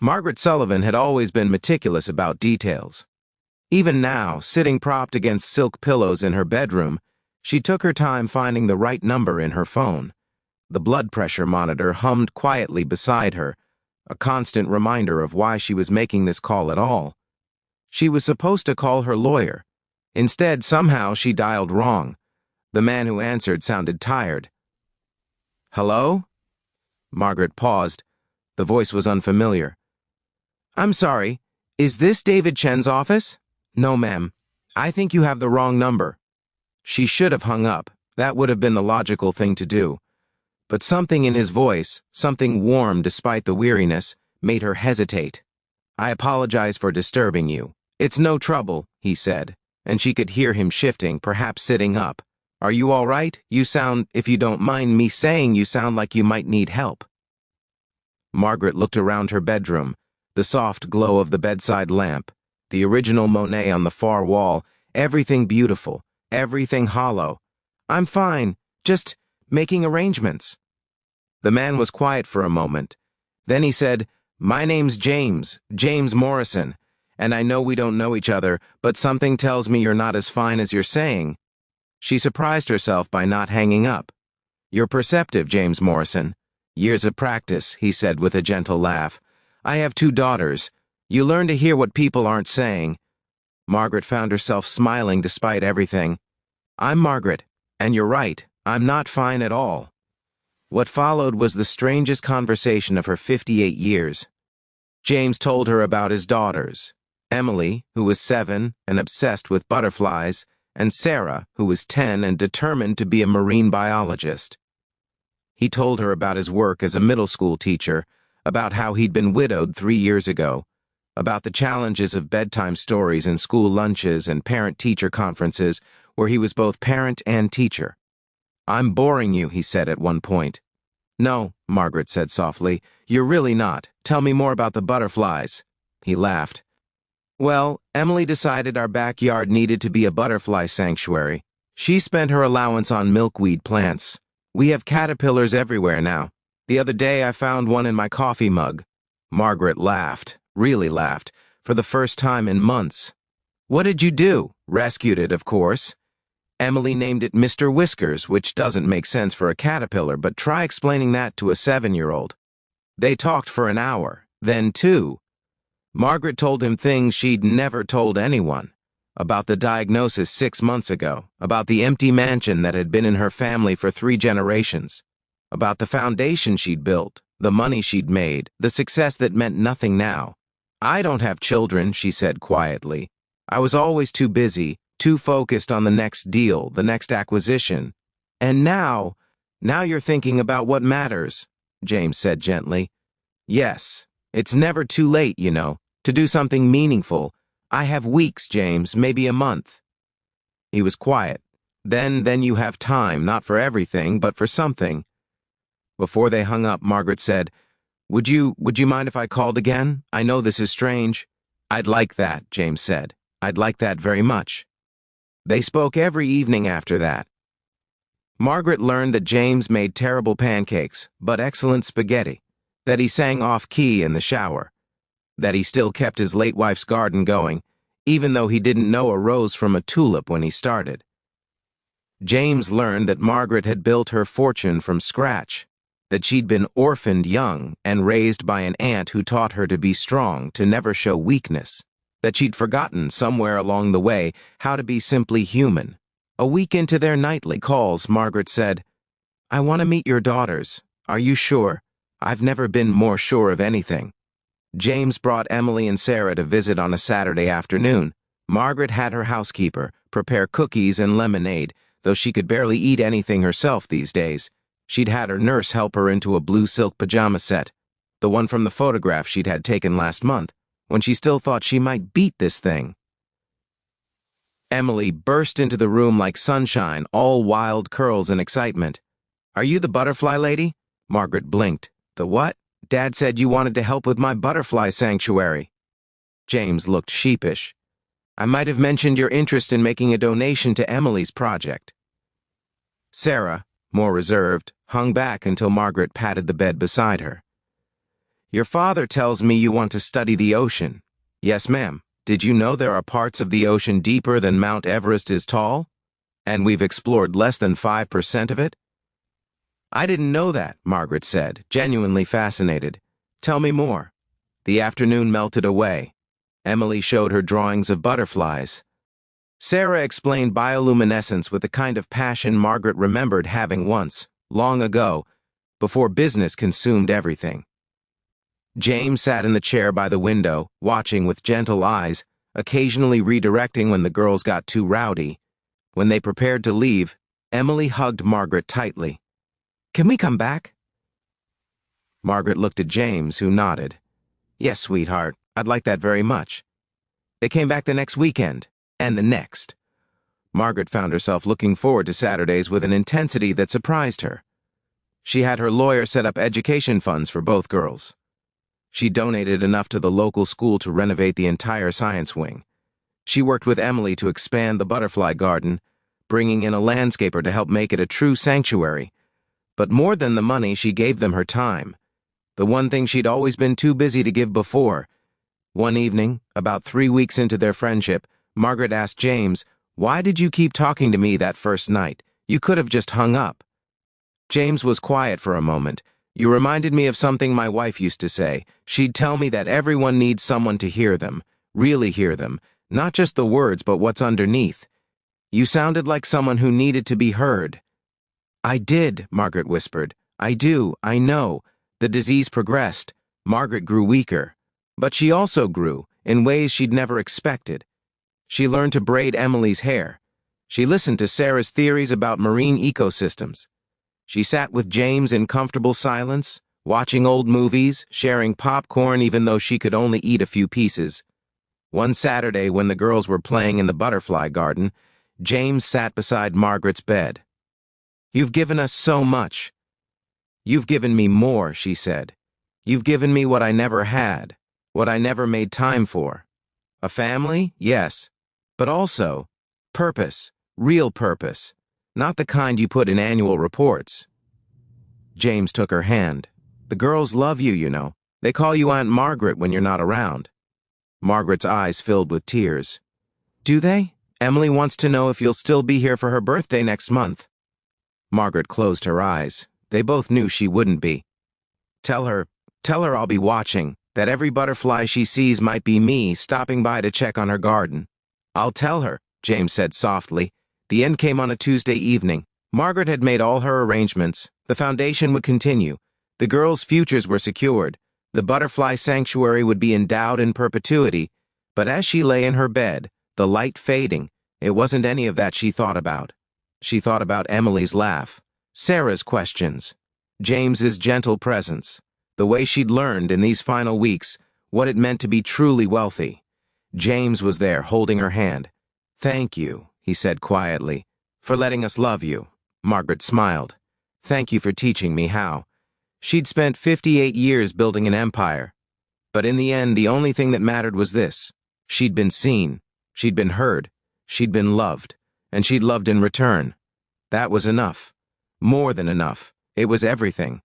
Margaret Sullivan had always been meticulous about details. Even now, sitting propped against silk pillows in her bedroom, she took her time finding the right number in her phone. The blood pressure monitor hummed quietly beside her, a constant reminder of why she was making this call at all. She was supposed to call her lawyer. Instead, somehow she dialed wrong. The man who answered sounded tired. "Hello?" Margaret paused. The voice was unfamiliar. "I'm sorry. Is this David Chen's office?" "No, ma'am. I think you have the wrong number." She should have hung up. That would have been the logical thing to do. But something in his voice, something warm despite the weariness, made her hesitate. "I apologize for disturbing you. It's no trouble," he said, and she could hear him shifting, perhaps sitting up. "Are you all right? You sound, if you don't mind me saying, you sound like you might need help." Margaret looked around her bedroom, the soft glow of the bedside lamp, the original Monet on the far wall, everything beautiful, everything hollow. "I'm fine, just making arrangements." The man was quiet for a moment. Then he said, "My name's James Morrison, and I know we don't know each other, but something tells me you're not as fine as you're saying." She surprised herself by not hanging up. "You're perceptive, James Morrison. Years of practice," he said with a gentle laugh. "I have 2 daughters. You learn to hear what people aren't saying." Margaret found herself smiling despite everything. "I'm Margaret, and you're right. I'm not fine at all." What followed was the strangest conversation of her 58 years. James told her about his daughters, Emily, who was 7 and obsessed with butterflies, and Sarah, who was 10 and determined to be a marine biologist. He told her about his work as a middle school teacher, about how he'd been widowed 3 years ago, about the challenges of bedtime stories and school lunches and parent-teacher conferences where he was both parent and teacher. "I'm boring you," he said at one point. "No," Margaret said softly, "you're really not. Tell me more about the butterflies." He laughed. "Well, Emily decided our backyard needed to be a butterfly sanctuary. She spent her allowance on milkweed plants. We have caterpillars everywhere now. The other day I found one in my coffee mug." Margaret laughed, really laughed, for the first time in months. "What did you do?" "Rescued it, of course." Emily named it Mr. Whiskers, which doesn't make sense for a caterpillar, but try explaining that to a 7-year-old. They talked for an hour, then 2. Margaret told him things she'd never told anyone. About the diagnosis 6 months ago, about the empty mansion that had been in her family for 3 generations, about the foundation she'd built, the money she'd made, the success that meant nothing now. "I don't have children," she said quietly. "I was always too busy, too focused on the next deal, the next acquisition. And now you're thinking about what matters," James said gently. "Yes, it's never too late, you know, to do something meaningful. I have weeks, James, maybe a month." He was quiet. Then you have time, not for everything, but for something." Before they hung up, Margaret said, Would you mind if I called again? I know this is strange." "I'd like that," James said. "I'd like that very much." They spoke every evening after that. Margaret learned that James made terrible pancakes, but excellent spaghetti, that he sang off-key in the shower, that he still kept his late wife's garden going, even though he didn't know a rose from a tulip when he started. James learned that Margaret had built her fortune from scratch, that she'd been orphaned young and raised by an aunt who taught her to be strong, to never show weakness, that she'd forgotten somewhere along the way how to be simply human. A week into their nightly calls, Margaret said, "I want to meet your daughters. Are you sure? I've never been more sure of anything." James brought Emily and Sarah to visit on a Saturday afternoon. Margaret had her housekeeper prepare cookies and lemonade, though she could barely eat anything herself these days. She'd had her nurse help her into a blue silk pajama set, the one from the photograph she'd had taken last month, when she still thought she might beat this thing. Emily burst into the room like sunshine, all wild curls and excitement. "Are you the butterfly lady?" Margaret blinked. "The what?" "Dad said you wanted to help with my butterfly sanctuary." James looked sheepish. "I might have mentioned your interest in making a donation to Emily's project." Sarah, more reserved, hung back until Margaret patted the bed beside her. Your father tells me you want to study the ocean. Yes, ma'am. Did you know there are parts of the ocean deeper than Mount Everest is tall? And we've explored less than 5% of it? I didn't know that, Margaret said, genuinely fascinated. Tell me more. The afternoon melted away. Emily showed her drawings of butterflies. Sarah explained bioluminescence with the kind of passion Margaret remembered having once, long ago, before business consumed everything. James sat in the chair by the window, watching with gentle eyes, occasionally redirecting when the girls got too rowdy. When they prepared to leave, Emily hugged Margaret tightly. Can we come back? Margaret looked at James, who nodded. Yes, sweetheart, I'd like that very much. They came back the next weekend, and the next. Margaret found herself looking forward to Saturdays with an intensity that surprised her. She had her lawyer set up education funds for both girls. She donated enough to the local school to renovate the entire science wing. She worked with Emily to expand the butterfly garden, bringing in a landscaper to help make it a true sanctuary. But more than the money, she gave them her time. The one thing she'd always been too busy to give before. One evening, about 3 weeks into their friendship, Margaret asked James, "Why did you keep talking to me that first night? You could have just hung up." James was quiet for a moment. You reminded me of something my wife used to say. She'd tell me that everyone needs someone to hear them, really hear them, not just the words but what's underneath. You sounded like someone who needed to be heard. I did, Margaret whispered. I do, I know. The disease progressed. Margaret grew weaker. But she also grew, in ways she'd never expected. She learned to braid Emily's hair. She listened to Sarah's theories about marine ecosystems. She sat with James in comfortable silence, watching old movies, sharing popcorn even though she could only eat a few pieces. One Saturday, when the girls were playing in the butterfly garden, James sat beside Margaret's bed. You've given us so much. You've given me more, she said. You've given me what I never had, what I never made time for. A family, yes, but also purpose, real purpose, not the kind you put in annual reports. James took her hand. The girls love you, you know. They call you Aunt Margaret when you're not around. Margaret's eyes filled with tears. Do they? Emily wants to know if you'll still be here for her birthday next month. Margaret closed her eyes. They both knew she wouldn't be. Tell her I'll be watching, that every butterfly she sees might be me stopping by to check on her garden. I'll tell her, James said softly. The end came on a Tuesday evening. Margaret had made all her arrangements. The foundation would continue. The girls' futures were secured. The butterfly sanctuary would be endowed in perpetuity. But as she lay in her bed, the light fading, it wasn't any of that she thought about. She thought about Emily's laugh, Sarah's questions, James's gentle presence, the way she'd learned in these final weeks what it meant to be truly wealthy. James was there holding her hand. Thank you, he said quietly, for letting us love you. Margaret smiled. Thank you for teaching me how. She'd spent 58 years building an empire. But in the end, the only thing that mattered was this. She'd been seen. She'd been heard. She'd been loved. And she'd loved in return. That was enough. More than enough. It was everything.